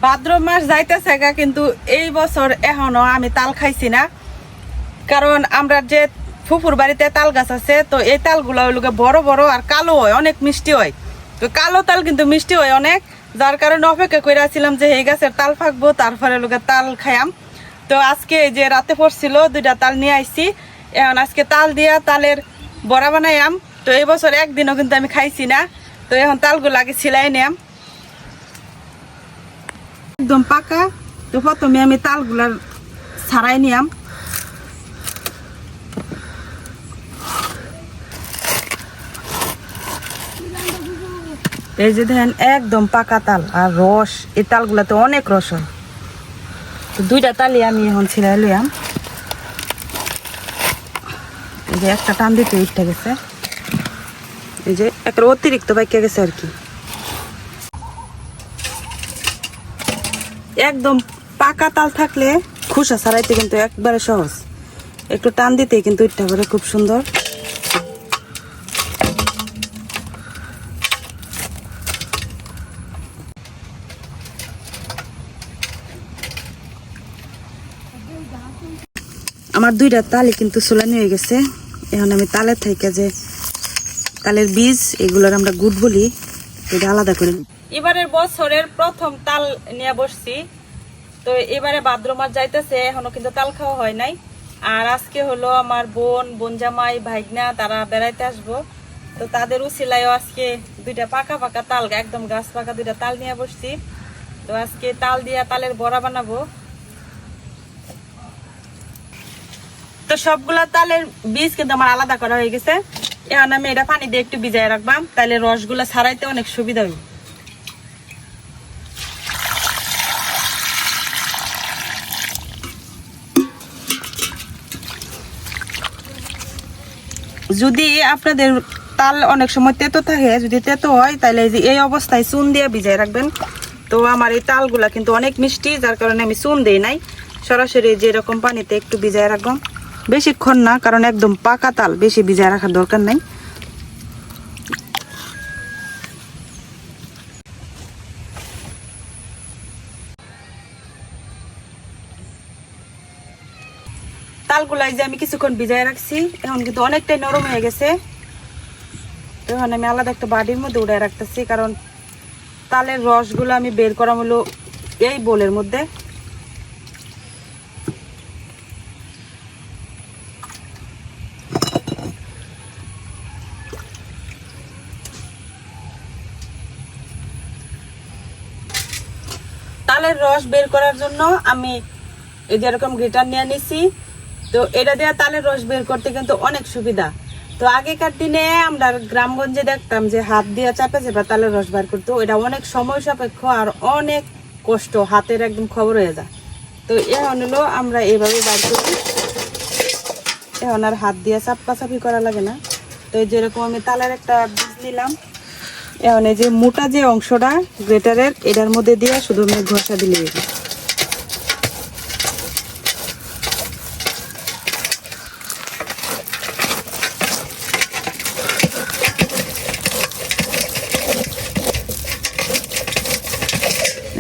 ভাদ্র মাস যাইতেছে গা, কিন্তু এই বছর এখনো আমি তাল খাইছি না। কারণ আমরা যে ফুফুর বাড়িতে তাল গাছ আছে, তো এই তালগুলো ওইগুলো বড় বড় আর কালো হয়, অনেক মিষ্টি হয়। তো কালো তাল কিন্তু মিষ্টি হয় অনেক, যার কারণে অপেক্ষা করে আসছিলাম যে এই গাছের তাল ফাঁকবো, তারপরে লোকে তাল খাইয়াম। তো আজকে যে রাতে পড়ছিল 2টা তাল নিয়ে আইছি, এখন আজকে তাল দিয়া তালের বড়া বানাইয়াম। তো এই বছর একদিনও কিন্তু আমি খাইছি না। তো এখন তালগুলো আগে ছিলাই নিয়াম, একদম পাকা। তো প্রথমে আমি তালগুলার ছাড়াই নিয়াম। এই যে দেখেন একদম পাকা তাল আর রস, এই তালগুলাতে অনেক রস হয়। তো 2টা তালি আমি এখন ছিলাই লইয়াম। এই যে একটা টান দিতে উঠে গেছে, এই যে একটা অতিরিক্ত পাইকে গেছে আর কি। একদম পাকা তাল থাকলে খোসা ছাড়াইতে কিন্তু একবারে সহজ, একটু টান দিতেই কিন্তু উঠতে পারে খুব সুন্দর। আমার 2টা তালই কিন্তু সোলানি হয়ে গেছে। এখন আমি তালের থেকে যে তালের বীজ, এগুলোর আমরা গুড় বলি, এটা আলাদা করে। এবারের বছরের প্রথম তাল নিয়ে বসছি। তো এবারে ভাদ্র মাস যাইতেছে, এখনো কিন্তু তাল খাওয়া হয় নাই। আর আজকে হলো আমার বোন জামাই ভাইগনা তারা বেড়াইতে আসবো। তো তাদের উছিলায়ও আজকে 2টা পাকা পাকা তাল, একদম গাছ পাকা 2টা তাল নিয়ে বসছি। তো আজকে তাল দিয়া তালের বড়া বানাবো। তো সবগুলা তালের বীজ কিন্তু আমার আলাদা করা হয়ে গেছে। এখন আমি এটা পানি দিয়ে একটু ভিজাই রাখবাম, তাহলে রসগুলা ছাড়াইতে অনেক সুবিধা হবে। যদি আপনাদের তাল অনেক সময় তেতো থাকে, যদি তেতো হয় তাহলে এই অবস্থায় চুন দিয়ে ভিজাই রাখবেন। তো আমার এই তালগুলা কিন্তু অনেক মিষ্টি, যার কারণে আমি চুন দিই নাই, সরাসরি যেরকম পানিতে একটু ভিজাই রাখবাম, বেশিক্ষণ না, কারণ একদম পাকা তাল, বেশি ভিজাই রাখার দরকার নাই। তালগুলাই যে আমি কিছুক্ষণ ভিজাই রাখছি, এখন কিন্তু অনেকটাই নরম হয়ে গেছে। এখন আমি আলাদা একটা বাটির মধ্যে উড়াই রাখতেছি, কারণ তালের রসগুলো আমি বের করা হলো এই বোলের মধ্যে। তালের রস বের করার জন্য আমি এই যেরকম গ্রেটার নিয়ে নিছি। তো এটা দিয়ে তালের রস বের করতে কিন্তু অনেক সুবিধা। তো আগেকার দিনে আমরা গ্রামগঞ্জে দেখতাম যে হাত দিয়ে চাপা চাপা তালের রস বের করতো, এটা অনেক সময় সাপেক্ষ আর অনেক কষ্ট, হাতের একদম খবর হয়ে যায়। তো এখন হলো আমরা এভাবে বের করি, এখন আর হাত দিয়ে চাপাচাপি করা লাগে না। তো যেরকম আমি তালের একটা বীজ নিলাম, এখন এই যে মোটা যে অংশটা গ্রেটারের, এটার মধ্যে দিয়ে শুধু আমি ঘষা দিলে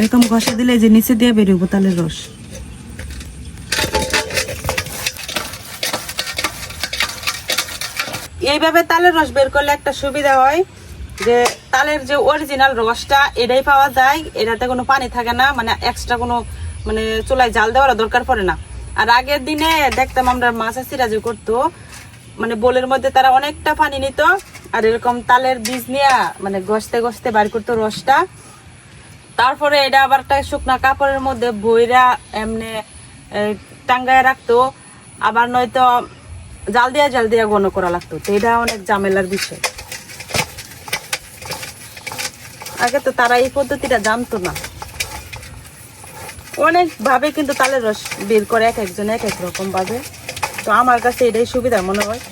এরকম ঘষা দিলে যে নিচে দিয়ে বেরোবো তালের রস। এইভাবে তালের রস বের করলে একটা সুবিধা হয় যে তালের যে অরিজিনাল রসটা এটাই পাওয়া যায়, এটাতে কোনো পানি থাকে না, মানে এক্সট্রা কোনো মানে চুলায় জাল দেওয়ার দরকার পড়ে না। আর আগের দিনে দেখতাম আমরা মাছাচিরা যে করতো, মানে বোলের মধ্যে তারা অনেকটা পানি নিত আর এরকম তালের বীজ নিয়ে মানে ঘষতে ঘষতে বার করতো রসটা। তারপরে এটা আবার একটা শুকনা কাপড়ের মধ্যে বইরা এমনি টাঙ্গায় রাখতো, আবার নয়তো জাল দিয়া ঘন করা লাগতো। তো এটা অনেক ঝামেলার বিষয়, আগে তো তারা এই পদ্ধতিটা জানতো না। অনেক ভাবে কিন্তু তালের রস বের করে, এক একজন এক এক রকম ভাবে। তো আমার কাছে এটাই সুবিধা মনে হয়।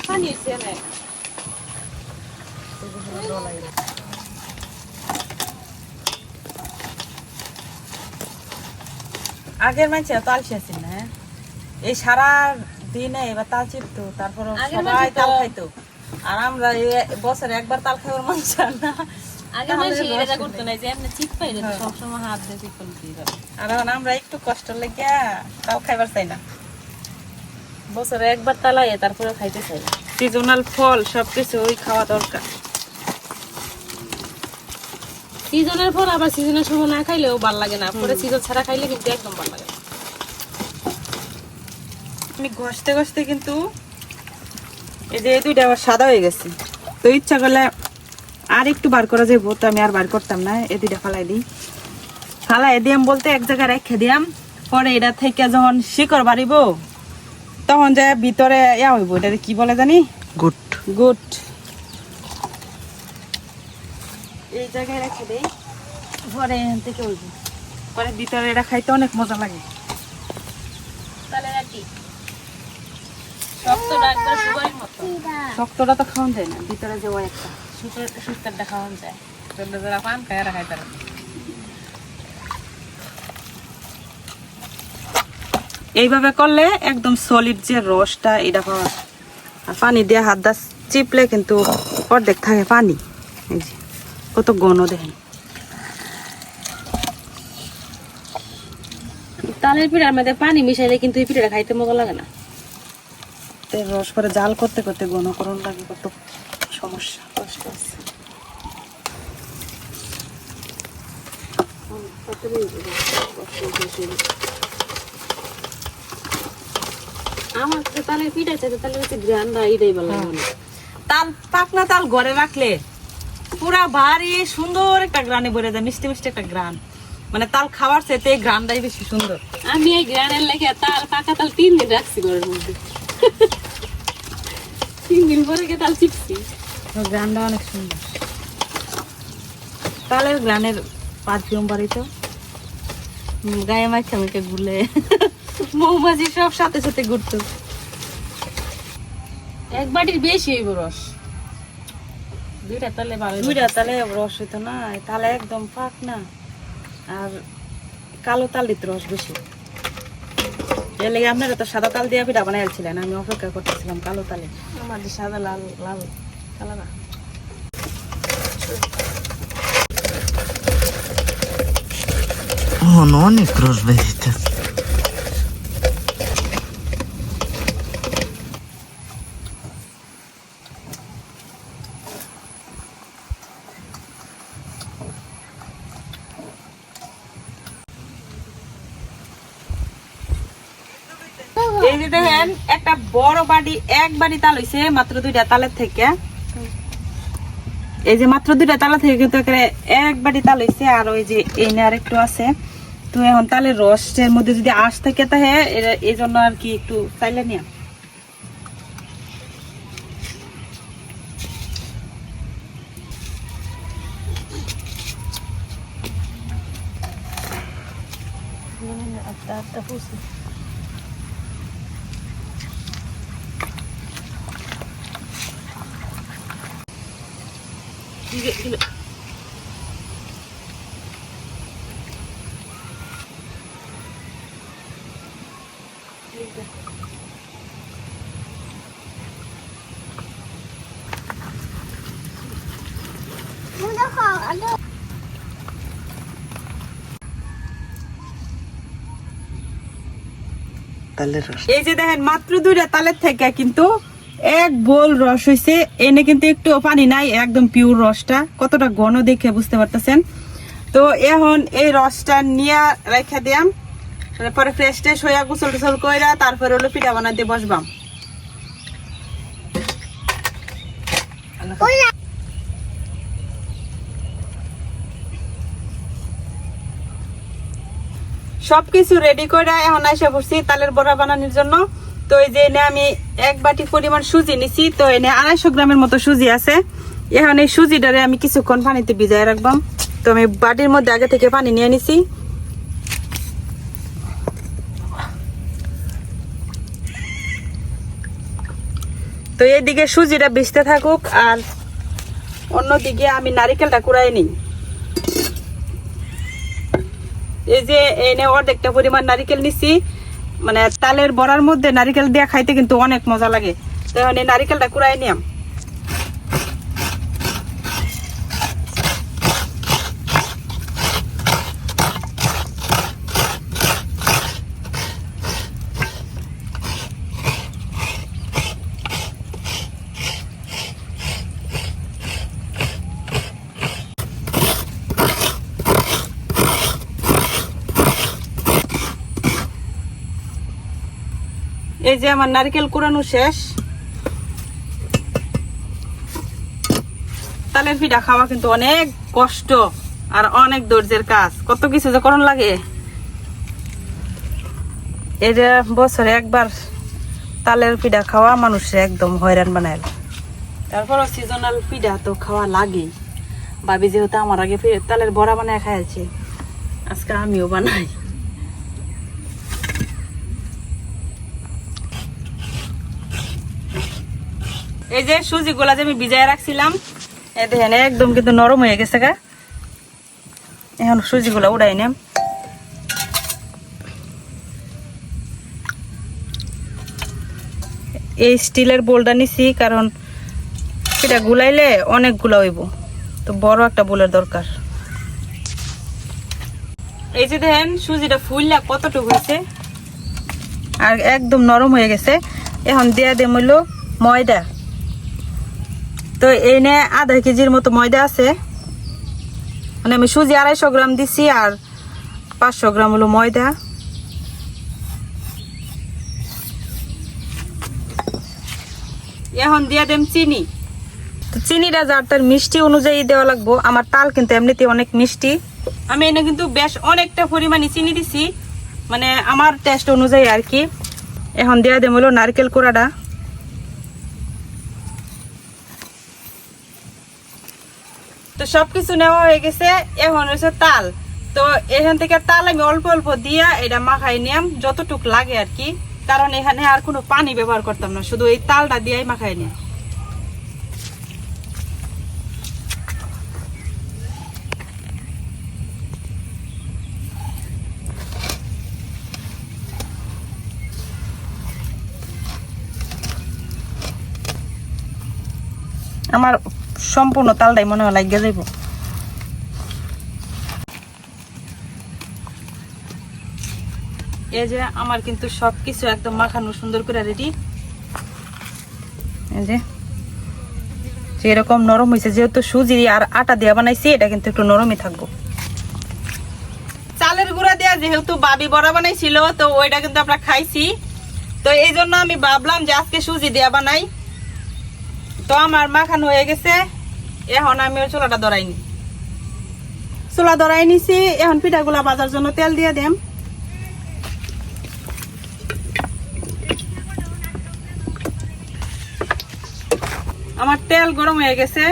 পানি আগের মানুষ তাল শেষছিল না, হ্যাঁ এই সারা দিনে এবার তাল চিপতো, তারপর সবাই তাল খাইতো। আর আমরা বছরে একবার তাল খাওয়ার মানুষ না। আগে মানুষ এটা করতো না, যে এমনি চিপ পাইলে সবসময় হাত দিয়ে চিপ করতে। আর এখন আমরা একটু কষ্ট লেগে তাল খাইবার চাই না, বছরে একবার তালাই তারপরে খাইতে চাই। সিজনাল ফল সবকিছু ওই খাওয়া দরকার। সিজনের ফল আবার সিজনের সময় না খাইলেও ভালো লাগে না, পরে সিজন ছাড়া খাইলে কিন্তু একদম ভালো লাগে না। আমি ঘষতে ঘষতে কিন্তু এই যে এই দুইটা আবার সাদা হয়ে গেছে, তো ইচ্ছা করলে আর একটু বার করা যাবো, তো আমি আর বার করতাম না, এই দুইটা ফালাই দিই। ফালাই দিয়াম বলতে এক জায়গায় রেখে দিয়াম, পরে এটা থেকে যখন শিকড় বাড়িব তখন যে ভিতরে ইয়া হইব, এটা কি বলে জানি, গুট গুট। এই জায়গায় রেখে দেই, পরে এখান থেকে হইব, পরে ভিতরে এটা খাইতে অনেক মজা লাগে। তাহলে রাখি শক্তটা একবার সুগারের মতো, শক্তটা তো খাওয়া যায় না, ভিতরে যে ওই একটা সুগারটা খাওয়া যায়। যারা পান খায় এরা খাইতে পারে। এইভাবে করলে একদম সলিড যে রসটা এটা পাওয়া। আর পানি দিয়ে হাত দা চিপলে কিন্তু অর্ধেক থাকে পানি। এই যে কত ঘন দেখেন। তালের পিঠার মধ্যে পানি মিশাইলে কিন্তু এই পিঠাটা খাইতে মজা লাগে না। রস করে জাল করতে করতে ঘনকরণ লাগে, কত সমস্যা কষ্ট আছে। আমার তো তালের পিঠা চাইতে তালের হচ্ছে গ্রান্ডা এটাই ভালো লাগে। তাল পাকনা তাল ঘরে রাখলে পুরা ভারী সুন্দর একটা গ্রানে ভরে যায়, মিষ্টি মিষ্টি একটা গ্রান। মানে তাল খাওয়ার চাইতে এই গ্রানটাই বেশি সুন্দর। আমি এই গ্রানের লেগে তাল পাকা তাল 3 দিন রাখছি ঘরের মধ্যে। 3 দিন পরে গিয়ে তাল চিপছি। গ্রানটা অনেক সুন্দর, তালের গ্রানের পারফিউম বাড়ি তো গায়ে মাখা মেখে ঘুরলে মৌমাছি সব সাথে সাথে ঘুরতো। এক বাটির বেশি হইব রস, দুইটা তালে ভালো, দুইটা তালে রস হইতো না, তালে একদম পাক না। আর কালো তাল দিতে রস বেশি, এর লেগে আপনারা তো সাদা তাল দিয়ে পিঠা বানাইছিলেন, আমি অপেক্ষা করতেছিলাম কালো তালে। আমার সাদা লাল লাল কালার অনেক রস বেরিয়েছে। এই যে দেখেন একটা বড় বাড়ি, এক বাড়ি তাল হইছে মাত্র দুইটা তালের থেকে। এই যে মাত্র দুইটা তালা থেকে কিন্তু এক বাড়ি তাল হইছে, আর ওই যে এই আর একটু আছে। তো এখন তালের রসের মধ্যে যদি আঁশ থাকে তাহে এই জন্য আর কি একটু চাইলে নিয়ে এই যে দেখেন মাত্র দুইটা তালের থেকে কিন্তু এক বোল রস হইছে। এনে কিন্তু একটু পানি নাই, একদম পিওর রসটা, কতটা ঘন দেখে বুঝতে পারতেছেন। তো এখন এই রসটা নিয়ে রেখে দিয়াম, তারপরে ফ্রেশ ট্রেশ হইয়া গোসল টোসল কইরা তারপরে হলো পিঠা বানাতে বসবাম। সবকিছু রেডি করে এখন আইসা পড়ছি তালের বড়া বানানোর জন্য। তো এই যে এনে আমি এক বাটি পরিমাণ সুজি নিছি, তো এনে 250 গ্রামের মতো সুজি আছে। এখন এই সুজিটারে আমি কিছুক্ষণ পানিতে ভিজায় রাখবাম। তো আমি বাটির মধ্যে আগে থেকে পানি নিয়ে নিছি। তো এইদিকে সুজিটা ভিজতে থাকুক, আর অন্যদিকে আমি নারিকেলটা কুড়াই নিই। এই যে এনে অর্ধেকটা পরিমাণ নারিকেল নিছি, মানে তালের বড়ার মধ্যে নারিকেল দিয়ে খাইতে কিন্তু অনেক মজা লাগে। তো এখন এই নারিকেলটা কুড়াই নিয়াম। এই যে আমার নারকেল কুড়ানো শেষ। তালের পিঠা খাওয়া কিন্তু অনেক কষ্ট আর অনেক ধৈর্যের কাজ, কত কিছু যে করণ লাগে। এই যে বছরে একবার তালের পিঠা খাওয়া মানুষের একদম হয়রান বানায়। তারপরও সিজনাল পিঠা তো খাওয়া লাগেই। ভাবি যেহেতু আমার আগে তালের বড়া বানায় খাইছে, আজকে আমিও বানাই। এই যে সুজি গুলা যে আমি ভিজায় রাখছিলাম, দেখেন একদম কিন্তু নরম হয়ে গেছে গা। এখন সুজি গুলা উড়াই নেম। এই স্টিলের বোলটা নিছি কারণ সেটা গুলাইলে অনেক গুলা হইব, তো বড় একটা বোলের দরকার। এই যে দেখেন সুজিটা ফুললা কতটুকু হয়েছে আর একদম নরম হয়ে গেছে। এখন দেয়া দেম হইলো ময়দা। তো এনে আধা কেজির মতো ময়দা আছে, মানে আমি সুজি 250 গ্রাম দিছি আর 500 গ্রাম হলো ময়দা। এখন দিয়া দেম চিনি। তো চিনিটা যার তার মিষ্টি অনুযায়ী দেওয়া লাগবো। আমার তাল কিন্তু এমনিতে অনেক মিষ্টি, আমি এনে কিন্তু বেশ অনেকটা পরিমাণে চিনি দিছি, মানে আমার টেস্ট অনুযায়ী আর কি। এখন দিয়া দেম হলো নারকেল কোড়াটা। তো সবকিছু নেওয়া হয়ে গেছে, এখন হয়েছে তাল। তো এখান থেকে তাল আমি অল্প অল্প দিয়া এটা মাখাই নিয়াম যতটুক লাগে আর কি, কারণ এখানে আর কোনো পানি ব্যবহার করতাম না, শুধু এই তালটা দিয়াই মাখাই নিয়াম। আমার সম্পূর্ণ তালটাই মনে হয় লাগিয়ে যাইব। এই যে আমার কিন্তু সবকিছু একদম মাখানো সুন্দর করে রেডি। এই যে যেরকম নরম হয়েছে, যেহেতু সুজি আর আটা দিয়ে বানাইছি, এটা কিন্তু একটু নরমই থাকবো। চালের গুঁড়া দেওয়া যেহেতু বাবি বড়া বানাইছিল, তো ওইটা কিন্তু আমরা খাইছি, তো এই জন্য আমি ভাবলাম যে আজকে সুজি দিয়ে বানাই। তো আমার মাখানো হয়ে গেছে, এখন আমি ওই চুলাটা ধরাই নি। চুলা ধরাই নিছি, এখন পিঠাগুলা ভাজার জন্য তেল দিয়ে দেম। আমার তেল গরম হয়ে গেছে,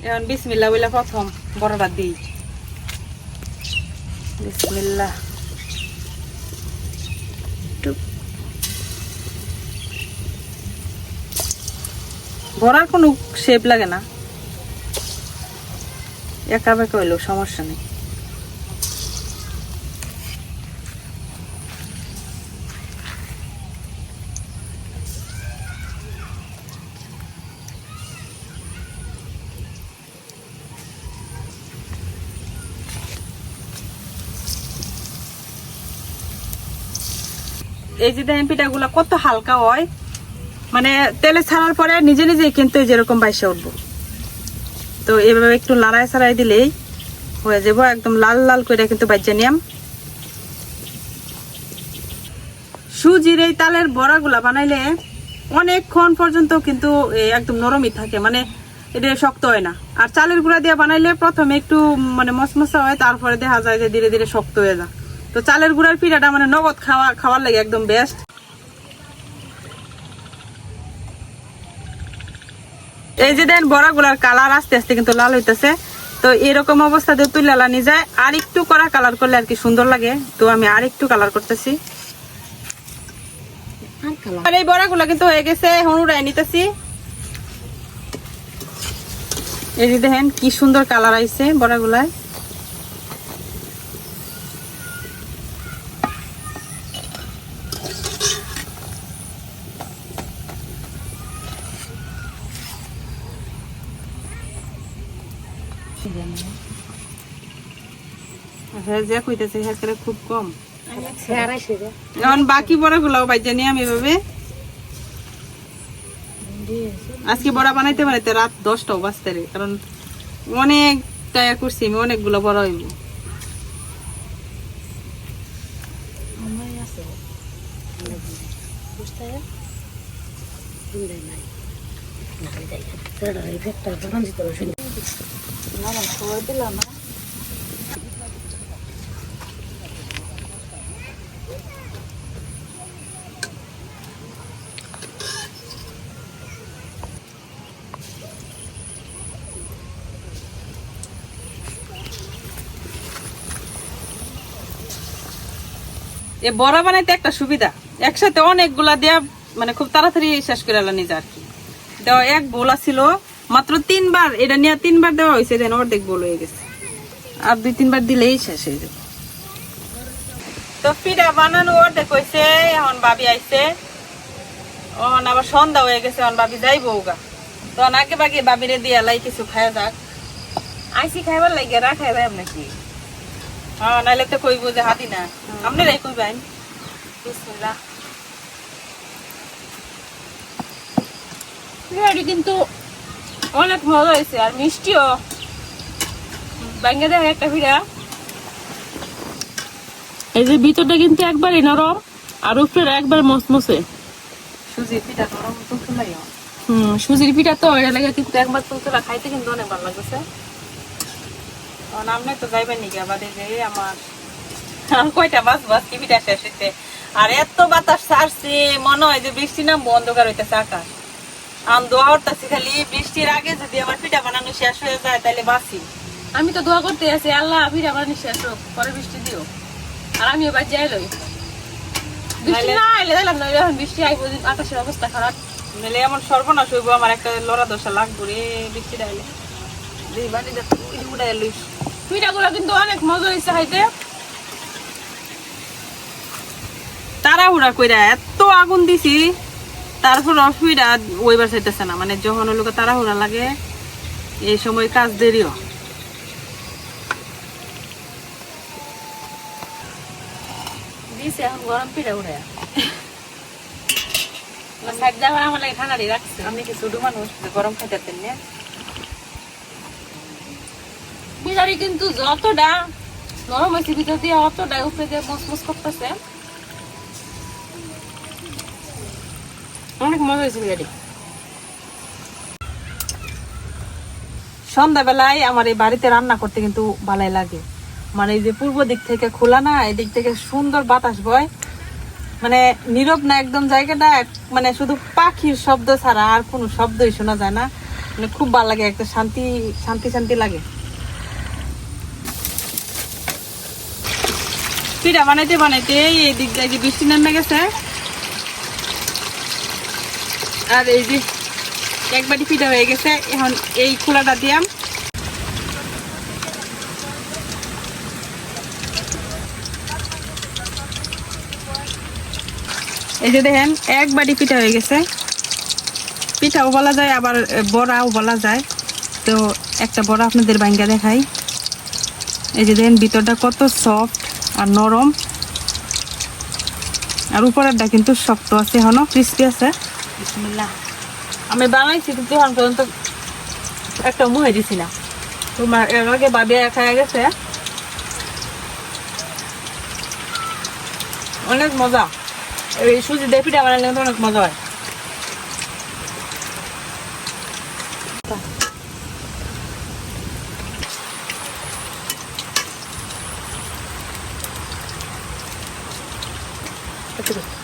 এখন বিসমিল্লাহ বলে প্রথম বড়টা দিই। বিসমিল্লাহ। বড়ার কোনো শেপ লাগে না, একা বেঁকা হইলেও সমস্যা নেই। এই যে দেখেন পিঠাগুলা কত হালকা হয়, মানে তেলে ছাড়ার পরে নিজে নিজেই কিন্তু যেরকম বাইসে উঠবো। তো এভাবে একটু লড়াই ছাড়াই দিলেই হয়ে যাবো, একদম লাল লাল করে কিন্তু বাইজা নিয়াম। সুজির এই তালের বড়াগুলা বানাইলে অনেকক্ষণ পর্যন্ত কিন্তু একদম নরমই থাকে, মানে এটা শক্ত হয় না। আর চালের গুঁড়া দিয়ে বানাইলে প্রথমে একটু মানে মশমশা হয়, তারপরে দেখা যায় যে ধীরে ধীরে শক্ত হয়ে যায়। তো চালের গুঁড়ার পিঠাটা মানে নগদ খাওয়ার লাগে একদম বেস্ট। এই যে দেন বড়াগুলার কালার আস্তে আস্তে কিন্তু লাল হইতেছে, তো এরকম অবস্থাতে তুলে লানি যায়। আর একটু কড়া কালার করলে আর কি সুন্দর লাগে, তো আমি আর একটু কালার করতেছি। আর এই বড়াগুলা কিন্তু হয়ে গেছে, এখন উড়াই নিতেছি। এই যে দেখেন কি সুন্দর কালার আইছে বড়াগুলায়। হ্যাঁ যে কইতেছে হ্যাঁ করে খুব কম এখন বাকি বড়াগুলাও বাইজা নিয়ে আমি এভাবে আজকে বড়া বানাইতে বানাইতে রাত 10টাও বাজতে রে, কারণ অনেক টায়া করছি আমি, অনেকগুলো বড়া হইব। এ বড়া বানাইতে একটা সুবিধা, একসাথে অনেকগুলা দেয়া মানে খুব তাড়াতাড়ি শেষ করে আলা নিজে আর কি। দেওয়া এক বোলা ছিল মাত্র 3বার, এটা নিয়ে 3বার দেওয়া হয়েছে, যেন অর্ধেক বোল হয়ে গেছে, আর 2-3বার দিলেই শেষ হয়ে যাবে। তো পিঠা বানানো অর্ধেক হয়েছে, এখন ভাবি আইছে, এখন আবার সন্ধ্যা হয়ে গেছে, এখন ভাবি যাইবো গা। তখন আগে বাগে ভাবিরে দিয়ে লাই কিছু খাওয়া যাক, আইসি খাইবার লাগে রাখাই যাই নাকি। হ্যাঁ নাইলে তো কইবো যে হাতি না, আপনারাই কইবেন। বিসমিল্লাহ। বিরিয়ানি কিন্তু অনেক মজা হয়েছে, আর মিষ্টিও ব্যাঙ্গে দেয় একটা পিঠা। এই যে ভিতরটা কিন্তু একবারই নরম আর উপরে একবার মসমসে। সুজির পিঠা নরম তো ফুলাই। সুজির পিঠা তো এটা লাগে কিন্তু একবার তুলতুলা খাইতে কিন্তু অনেক ভালো লাগছে। আপনি তো যাইবেন নাকি আমাদের যে আমার কয়টা বাস কি পিঠা শেষ হইতে, আর এত বাতাস ছাড়ছে মনে হয় যে বৃষ্টি নামবো, অন্ধকার হইতেছে আকাশ। আমি দোয়া করতেছি খালি বৃষ্টির আগে যদি আমার পিঠা বানানো শেষ হয়ে যায় তাহলে বাঁচি। আমি তো দোয়া করতে আছি আল্লাহ পিঠা বানানি শেষ হোক, পরে বৃষ্টি দিও, আর আমি এবার যাই লই। বৃষ্টি না এলে দিলাম না, এখন বৃষ্টি আইব, আকাশের অবস্থা খারাপ। নাহলে এমন সর্বনাশ হইব, আমার একটা লড়া দশা লাগবো রে বৃষ্টি আইলে। পিঠাগুলো কিন্তু অনেক মজা হয়েছে খাইতে। তাড়াহুড়া কইরা এত আগুন দিছি, তারপর অসুবিধা ওইবার চাইতেছে না, মানে যখন লোক তাড়াহুড়া লাগে এই সময় কাজ দেরিও। দিছে এখন গরম পিঠা উড়ে সাইড দেওয়া আমার লাগে ঠান্ডাটি রাখছে। আপনি কি ছোট মানুষ গরম খাইতেন না? বিরিয়ানি কিন্তু যতটা নরম হয়েছে ভিতর দিয়ে অতটা উপরে দিয়ে মসমস করতেছে, অনেক মজা হয়েছে বিরিয়ানি। সন্ধ্যাবেলায় আমার এই বাড়িতে রান্না করতে কিন্তু ভালোই লাগে, মানে এই যে পূর্ব দিক থেকে খোলা না, এদিক থেকে সুন্দর বাতাস বয়, মানে নীরব না একদম জায়গাটা, মানে শুধু পাখির শব্দ ছাড়া আর কোনো শব্দই শোনা যায় না, মানে খুব ভালো লাগে, একটা শান্তি শান্তি শান্তি লাগে। পিঠা বানাইতে বানাইতে এই দিক দিয়ে যে বৃষ্টি নেমে গেছে, আর এই যে এক বাটি পিঠা হয়ে গেছে, এখন এই খোলাটা দিয়াম। এই যে দেখেন এক বাটি পিঠা হয়ে গেছে, পিঠাও বলা যায় আবার বড়াও বলা যায়। তো একটা বড়া আপনাদের ভাঙ্গা দেখাই, এই যে দেখেন ভিতরটা কত সফট আর নরম, আর উপরেরটা কিন্তু শক্ত আছে, এখনো ক্রিস্পি আছে। বিসমিল্লাহ। আমি বানাইছি কিন্তু এখন পর্যন্ত একটা মুহে দিছি না, তোমার এর আগে ভাবি খাওয়া গেছে, অনেক মজা। এই সুজি দিয়ে পিঠা বানালে অনেক মজা হয়। Okay.